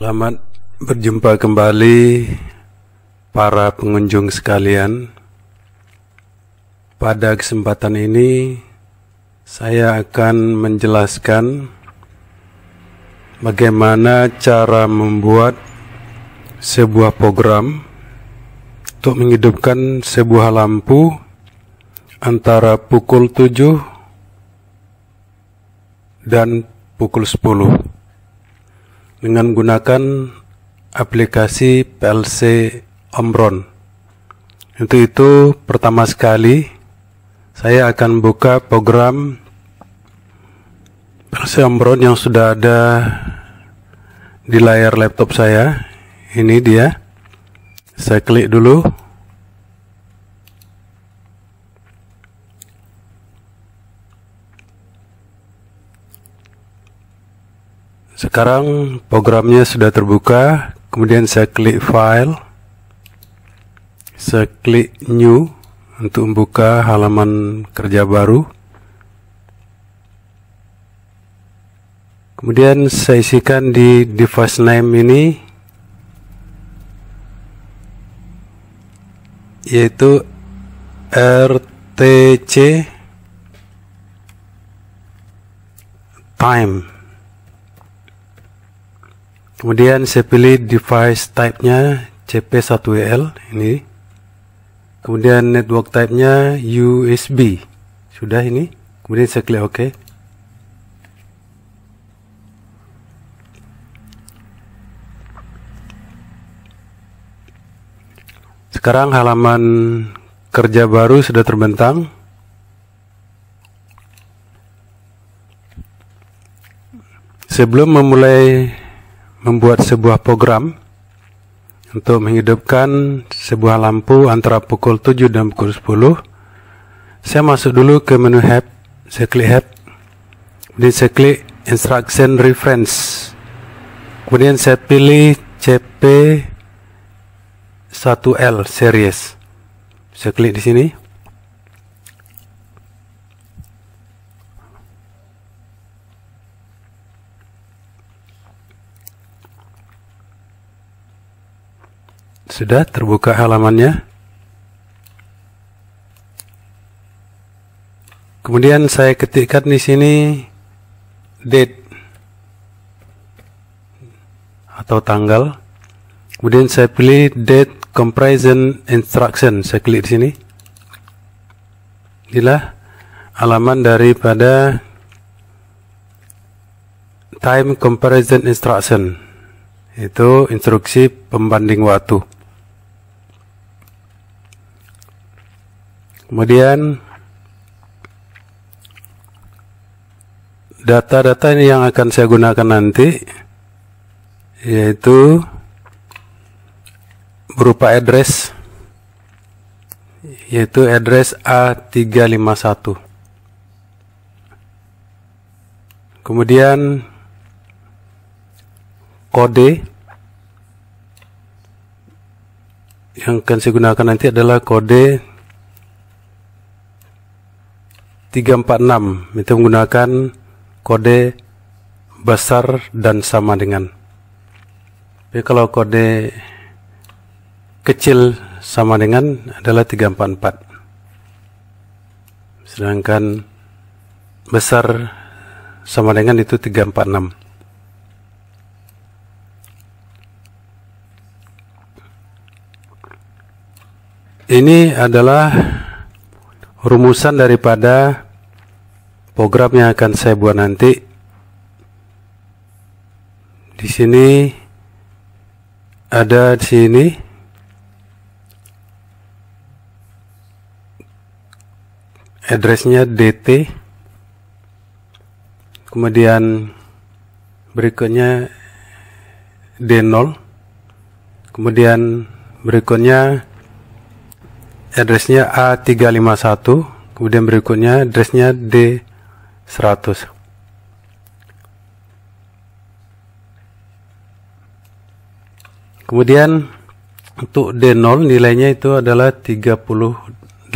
Selamat berjumpa kembali para pengunjung sekalian. Pada kesempatan ini saya akan menjelaskan bagaimana cara membuat sebuah program untuk menghidupkan sebuah lampu antara pukul 7 dan pukul 10 dengan menggunakan aplikasi PLC Omron. Untuk itu, pertama sekali saya akan buka program PLC Omron yang sudah ada di layar laptop saya. Ini dia. Saya klik dulu. Sekarang programnya sudah terbuka, kemudian saya klik File, saya klik New untuk membuka halaman kerja baru. Kemudian saya isikan di device name ini, yaitu RTC Time. Kemudian saya pilih device type-nya CP1WL ini. Kemudian network type-nya USB. Sudah ini. Kemudian saya klik OK. Sekarang halaman kerja baru sudah terbentang. Sebelum memulai membuat sebuah program untuk menghidupkan sebuah lampu antara pukul 7 dan pukul 10, saya masuk dulu ke menu Help. Saya klik Help, kemudian saya klik Instruction Reference, kemudian saya pilih CP1L Series. Saya klik di sini. Sudah terbuka halamannya. Kemudian saya ketikkan di sini date atau tanggal. Kemudian saya pilih date comparison instruction. Saya klik di sini. Inilah halaman daripada time comparison instruction. Itu instruksi pembanding waktu. Kemudian data-data ini yang akan saya gunakan nanti, yaitu berupa address, yaitu address A351. Kemudian kode yang akan saya gunakan nanti adalah kode 346. Itu menggunakan kode besar dan sama dengan. Tapi kalau kode kecil sama dengan adalah 344. Sedangkan besar sama dengan itu 346. Ini adalah rumusan daripada program yang akan saya buat nanti. Di sini ada di sini addressnya DT. Kemudian berikutnya D0. Kemudian berikutnya addressnya A351, kemudian berikutnya addressnya D100. Kemudian untuk D0 nilainya itu adalah 38.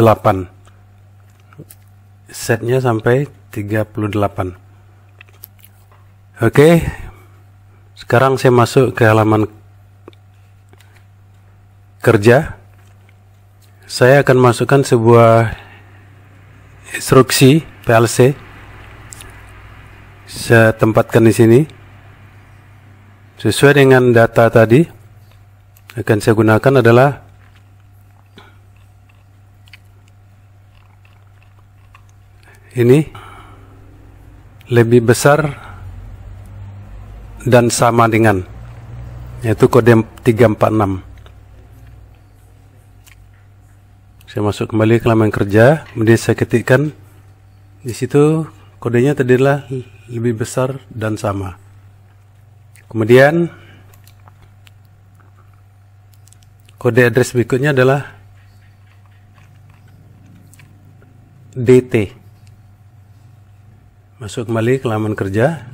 Setnya sampai 38. Oke, Sekarang saya masuk ke halaman kerja. Saya akan masukkan sebuah instruksi PLC. Saya tempatkan di sini. Sesuai dengan data tadi, akan saya gunakan adalah ini, lebih besar dan sama dengan, yaitu kode 346. Saya masuk kembali ke halaman kerja, kemudian saya ketikkan di situ kodenya tadi adalah lebih besar dan sama. Kemudian kode address berikutnya adalah DT. Masuk kembali ke halaman kerja,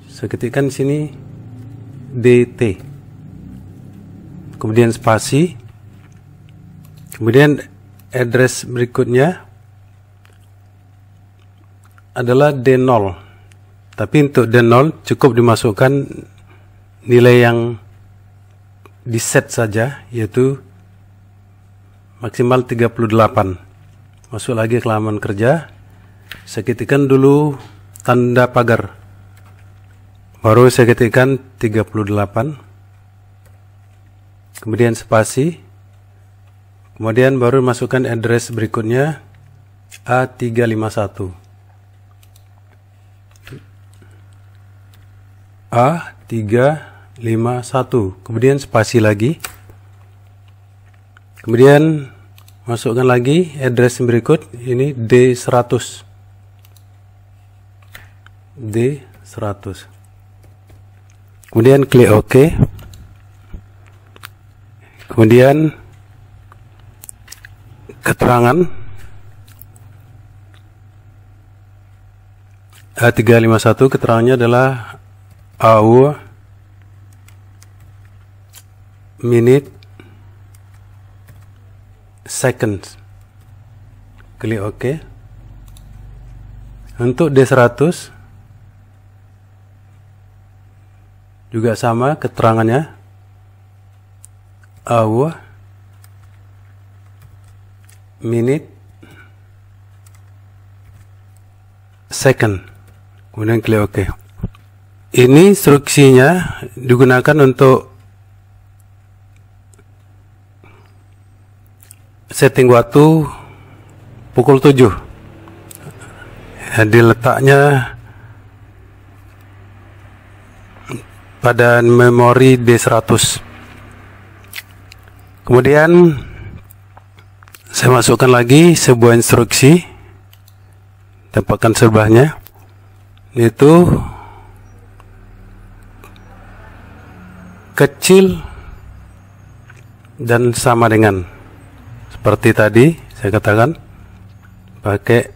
saya ketikkan di sini DT. Kemudian spasi. Kemudian address berikutnya adalah D0. Tapi untuk D0 cukup dimasukkan nilai yang di set saja, yaitu maksimal 38. Masuk lagi ke halaman kerja, saya ketikkan dulu tanda pagar, baru saya ketikkan 38, kemudian spasi, kemudian baru masukkan address berikutnya A351. A351, kemudian spasi lagi, kemudian masukkan lagi address berikut, ini D100. D100. Kemudian klik OK. Kemudian keterangan A351, keterangannya adalah hour, minute, seconds. Klik OK. Untuk D100 juga sama keterangannya, hour, minute, second. Kemudian klik OK. Ini instruksinya digunakan untuk setting waktu pukul 7. Jadi letaknya pada memori D100. Kemudian saya masukkan lagi sebuah instruksi, tempatkan sebelahnya, yaitu kecil dan sama dengan. Seperti tadi saya katakan, pakai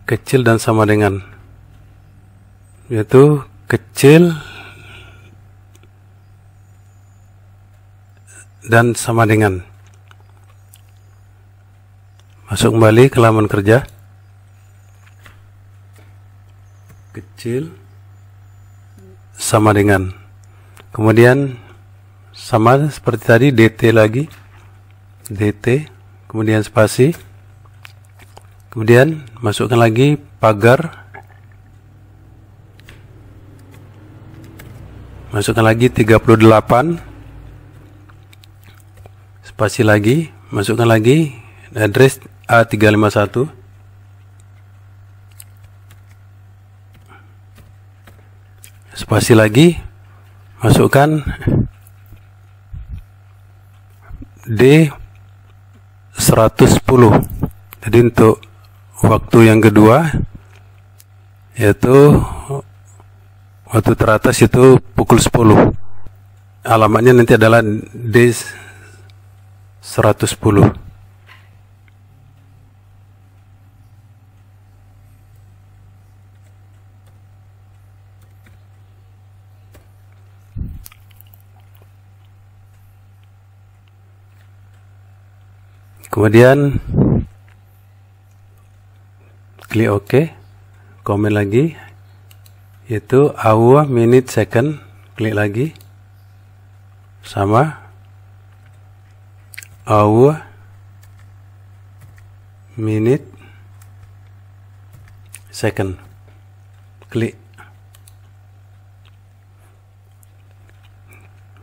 kecil dan sama dengan, yaitu kecil dan sama dengan. Masuk kembali ke halaman kerja, kecil sama dengan, kemudian sama seperti tadi, DT lagi, DT, kemudian spasi, kemudian masukkan lagi pagar, masukkan lagi 38, spasi lagi, masukkan lagi address A351, spasi lagi, masukkan D110. Jadi untuk waktu yang kedua, yaitu waktu teratas itu pukul 10. Alamatnya nanti adalah D110. Kemudian klik OK, komen lagi, yaitu hour, minute, second, klik lagi, sama hour, minute, second, klik.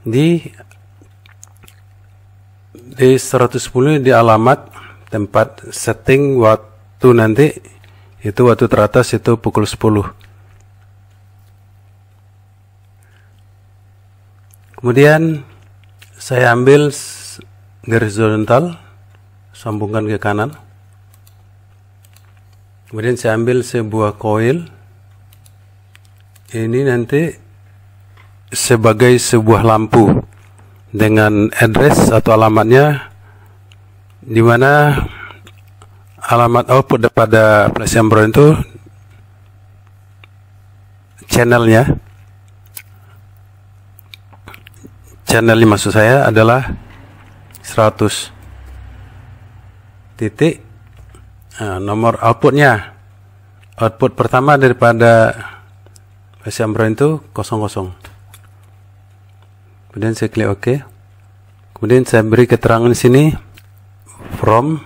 Di 110 di alamat tempat setting waktu nanti itu waktu teratas itu pukul 10. Kemudian saya ambil garis horizontal, sambungkan ke kanan. Kemudian saya ambil sebuah koil. Ini nanti sebagai sebuah lampu dengan address atau alamatnya, di mana alamat output daripada flash embron itu channelnya maksud saya adalah 100 titik. Nomor outputnya, output pertama daripada flash embron itu 00. Kemudian saya klik OK. Kemudian saya beri keterangan di sini from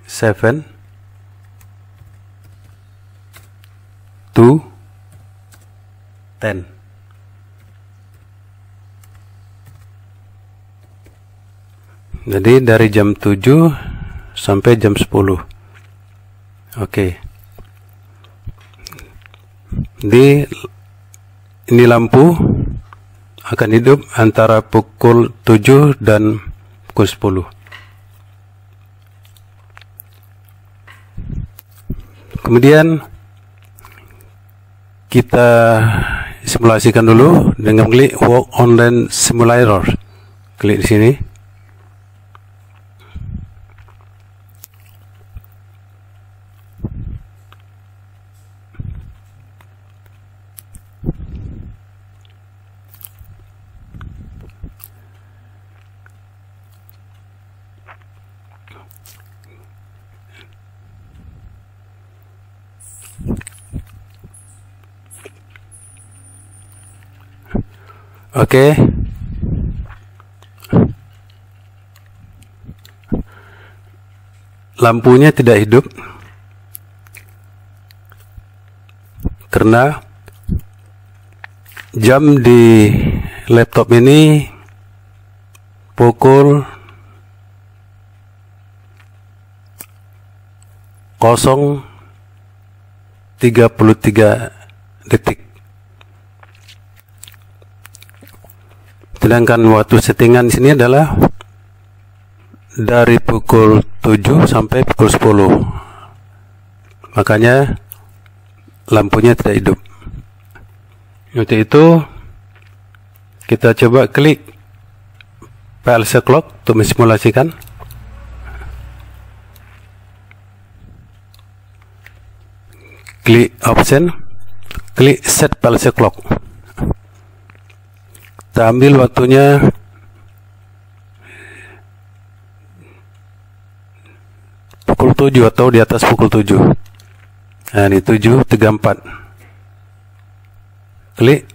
seven to 10. Jadi dari jam 7 sampai jam 10. Oke. Ini lampu akan hidup antara pukul 7 dan pukul 10. Kemudian kita simulasikan dulu dengan klik Work Online Simulator. Klik di sini. Oke. Lampunya tidak hidup karena jam di laptop ini pukul 0.33 detik. Sedangkan waktu settingan di sini adalah dari pukul 7 sampai pukul 10. Makanya lampunya tidak hidup. Untuk itu kita coba klik PLC clock untuk mensimulasikan. Klik option, klik set PLC clock. Kita ambil waktunya pukul 7 atau di atas pukul 7. Nah, ini 7.34. Klik.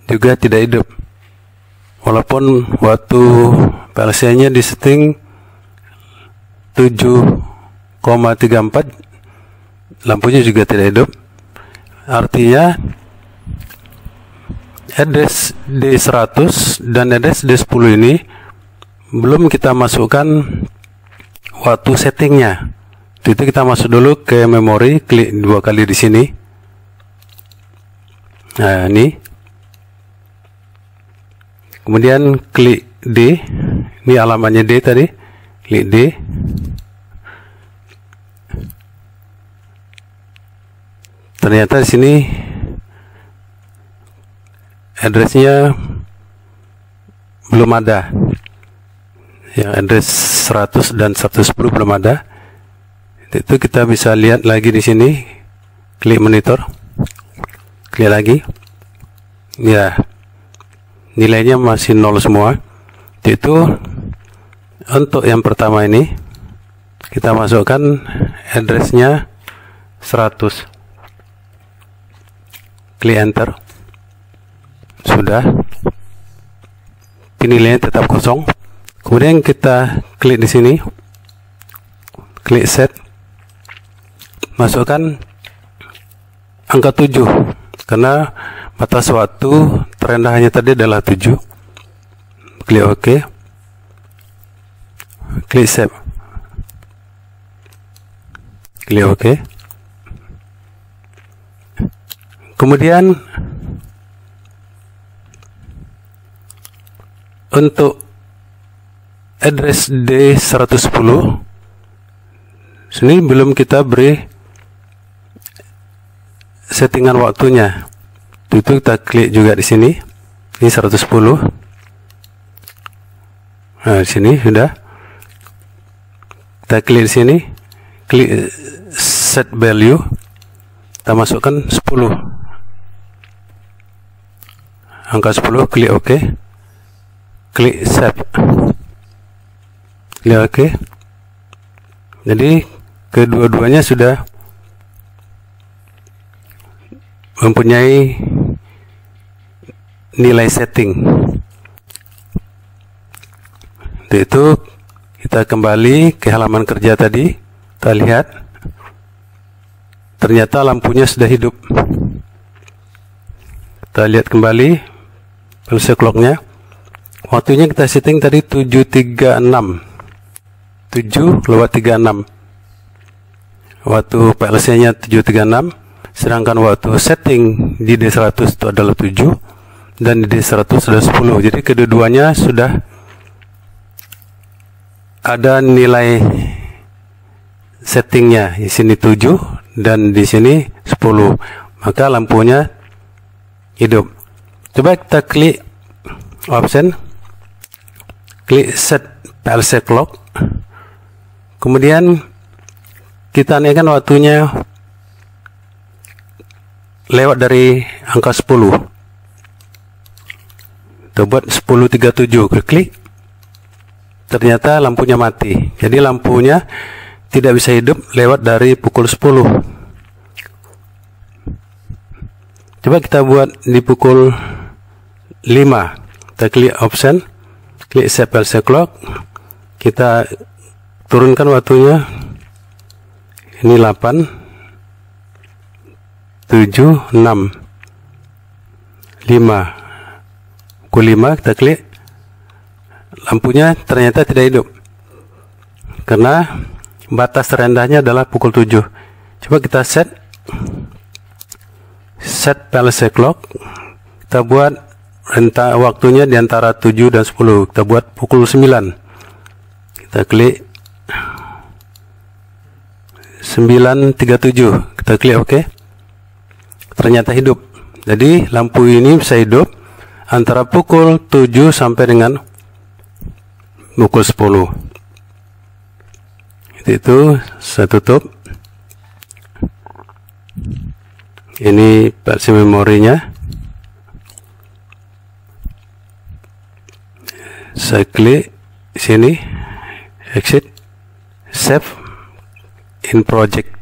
Juga tidak hidup. Walaupun waktu PLC-nya di setting 7,34, lampunya juga tidak hidup. Artinya address D100 dan address D10 ini belum kita masukkan waktu settingnya. Itu kita masuk dulu ke memori, klik 2 kali di sini. Nah, ini. Kemudian klik D. Ini alamatnya D tadi. Klik D. Ternyata di sini addressnya belum ada. Yang address 100 dan 110 belum ada. Itu kita bisa lihat lagi di sini. Klik monitor. Klik lagi. Ya. Nilainya masih 0 semua. Itu untuk yang pertama ini. kita masukkan addressnya 100, klik enter. Sudah, nilainya tetap kosong. Kemudian kita klik di sini, klik set, masukkan angka 7 karena batas waktu terendahnya tadi adalah 7. Klik OK, klik save, klik OK. Kemudian untuk address D110 sini belum kita beri settingan waktunya. Itu kita klik juga di sini. Ini 110. Nah, di sini sudah. Kita klik di sini, klik set value. Kita masukkan 10. Angka 10, klik OK. Klik save, klik OK. Jadi kedua-duanya sudah mempunyai nilai setting. Untuk itu kita kembali ke halaman kerja tadi. Kita lihat ternyata lampunya sudah hidup. Kita lihat kembali pulse clocknya. Waktunya kita setting tadi 7.36, 7/36. Waktu PLC nya 7.36, sedangkan waktu setting di D100 itu adalah 7 dan di D100 sudah 10. Jadi kedua-duanya sudah ada nilai settingnya. Di sini 7 dan di sini 10, maka lampunya hidup. Coba kita klik option, klik set PLC clock, kemudian kita naikkan waktunya lewat dari angka 10. Kita buat 10.37, klik, ternyata lampunya mati. Jadi lampunya tidak bisa hidup lewat dari pukul 10. Coba kita buat di pukul 5. Kita klik option, klik set PLC clock, kita turunkan waktunya. Ini 8, 7, 6, 5. Pukul 5 kita klik, lampunya ternyata tidak hidup karena batas terendahnya adalah pukul 7. Coba kita set PLC clock, kita buat waktunya di antara 7 dan 10. Kita buat pukul 9. Kita klik 9.37. Kita klik OK. Ternyata hidup. Jadi lampu ini bisa hidup antara pukul 7 sampai dengan pukul 10. Itu saya tutup. Ini versi memorinya. Saya klik sini, exit, save in project,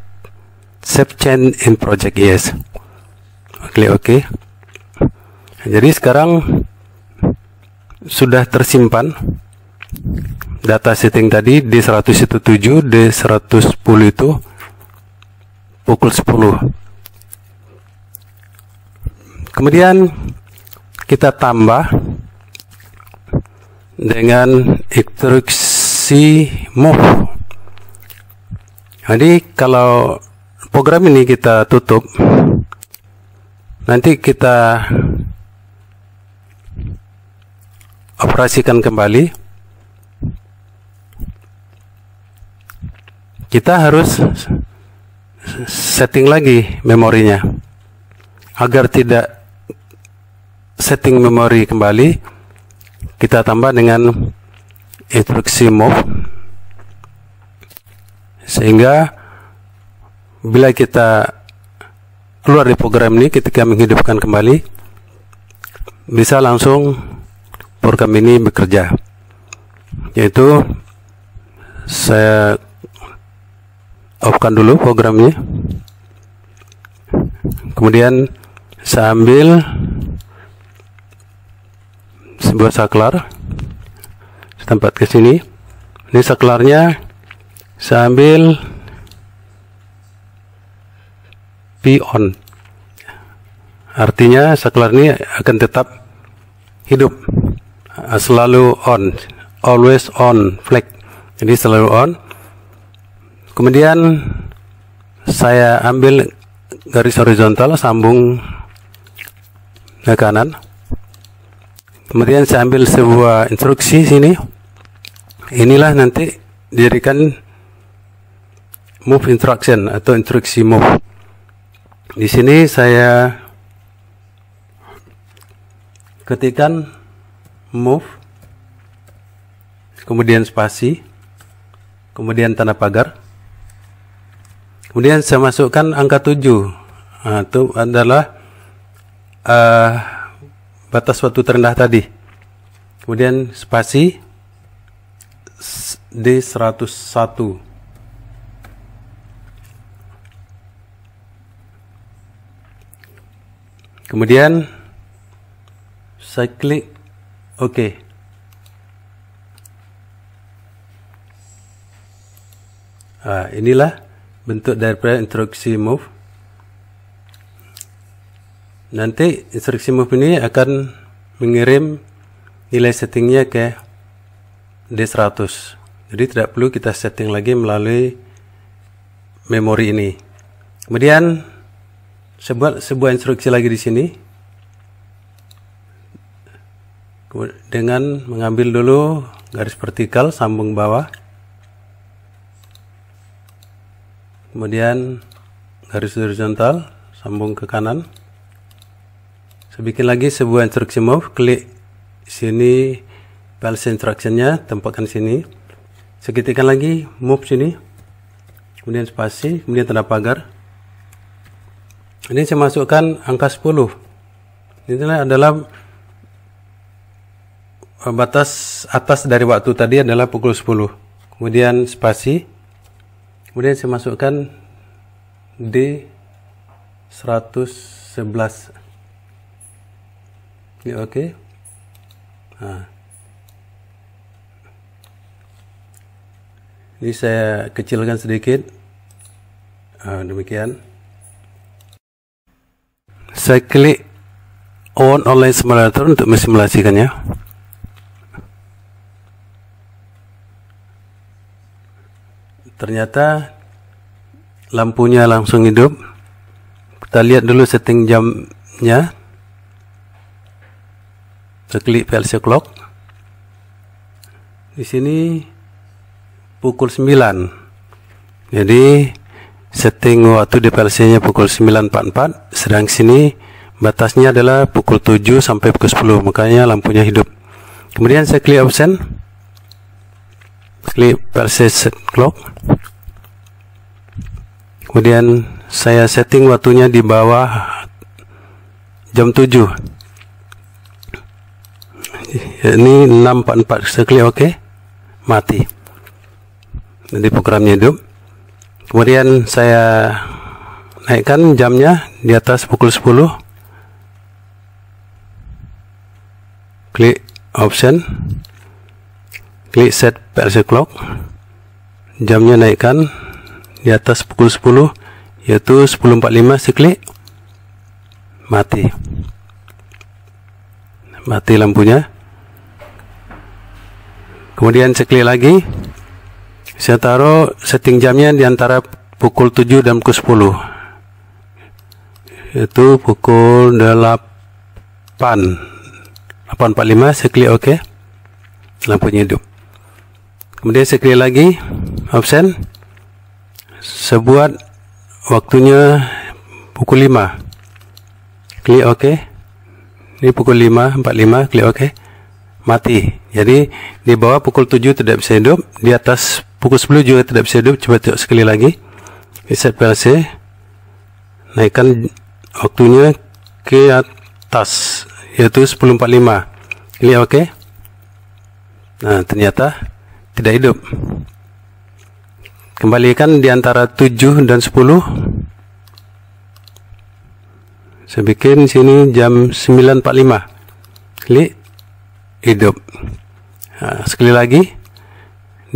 save change in project, yes. Klik OK. Jadi sekarang sudah tersimpan data setting tadi. D100 itu 7, D110 itu pukul 10. Kemudian kita tambah dengan instruksi move. Jadi kalau program ini kita tutup, nanti kita operasikan kembali, kita harus setting lagi memorinya. Agar tidak setting memori kembali, kita tambah dengan instruksi move, sehingga bila kita keluar dari program ini ketika menghidupkan kembali, bisa langsung program ini bekerja. Yaitu saya off-kan dulu programnya. Kemudian saya ambil sebuah saklar, tempat ke sini. Ini saklarnya saya ambil P on, artinya saklar ini akan tetap hidup, selalu on, always on flag, jadi selalu on. Kemudian saya ambil garis horizontal, sambung ke kanan. Kemudian saya ambil sebuah instruksi sini. Inilah nanti dijadikan move instruction atau instruksi move. Di sini saya ketikkan move, kemudian spasi, kemudian tanda pagar. Kemudian saya masukkan angka 7. Nah, itu adalah batas waktu terendah tadi. Kemudian spasi D101. Kemudian saya klik OK. Inilah bentuk daripada instruksi move. Nanti instruksi move ini akan mengirim nilai settingnya ke D100. Jadi tidak perlu kita setting lagi melalui memori ini. Kemudian sebuah instruksi lagi di sini dengan mengambil dulu garis vertikal, sambung bawah, kemudian garis horizontal, sambung ke kanan. Saya bikin lagi sebuah instruksi move, klik sini PLC instructionnya, tempatkan sini. Saya ketikkan lagi move sini, kemudian spasi, kemudian tanda pagar. Ini saya masukkan angka 10. Ini adalah batas atas dari waktu tadi adalah pukul 10. Kemudian spasi, kemudian saya masukkan D111. Ini oke. Nah, ini saya kecilkan sedikit. Demikian. Saya klik on online simulator untuk mensimulasikannya. Ternyata lampunya langsung hidup. Kita lihat dulu setting jamnya. Saya klik PLC clock. Di sini pukul 9. Jadi setting waktu di PLC-nya pukul 9.44, sedang sini batasnya adalah pukul 7 sampai pukul 10, makanya lampunya hidup. Kemudian saya klik option, klik PLC set clock. Kemudian saya setting waktunya di bawah jam 7. Ini 6.44, saya klik OK, mati. Jadi programnya hidup. Kemudian saya naikkan jamnya di atas pukul 10. Klik option, klik set PLC clock. Jamnya naikkan di atas pukul 10, yaitu 10.45. Saya klik, mati. Mati lampunya. Kemudian saya klik lagi. Saya taruh setting jamnya di antara pukul 7 dan pukul 10. Itu pukul 8.45. Saya klik OK. Lampunya hidup. Kemudian saya klik lagi option. Saya buat waktunya pukul 5. Klik OK. Ini pukul 5.45. Klik OK. Mati. Jadi di bawah pukul 7 tidak bisa hidup, di atas pukul 10 juga tidak bisa hidup. Coba tengok sekali lagi. Reset PLC, naikkan waktunya ke atas, yaitu 10.45. Klik OK. Nah, ternyata tidak hidup. Kembalikan di antara 7 dan 10. Saya bikin sini jam 9.45. Klik, hidup. Nah, sekali lagi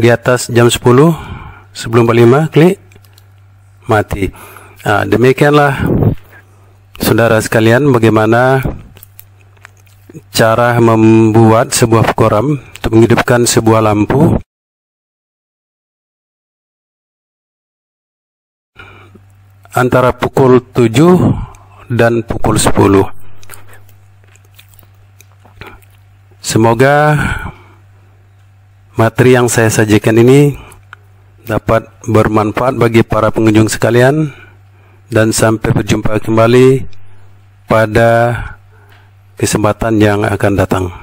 di atas jam 10 sebelum 45, klik, mati. Nah, demikianlah saudara sekalian bagaimana cara membuat sebuah program untuk menghidupkan sebuah lampu antara pukul 7 dan pukul 10. Semoga materi yang saya sajikan ini dapat bermanfaat bagi para pengunjung sekalian, dan sampai berjumpa kembali pada kesempatan yang akan datang.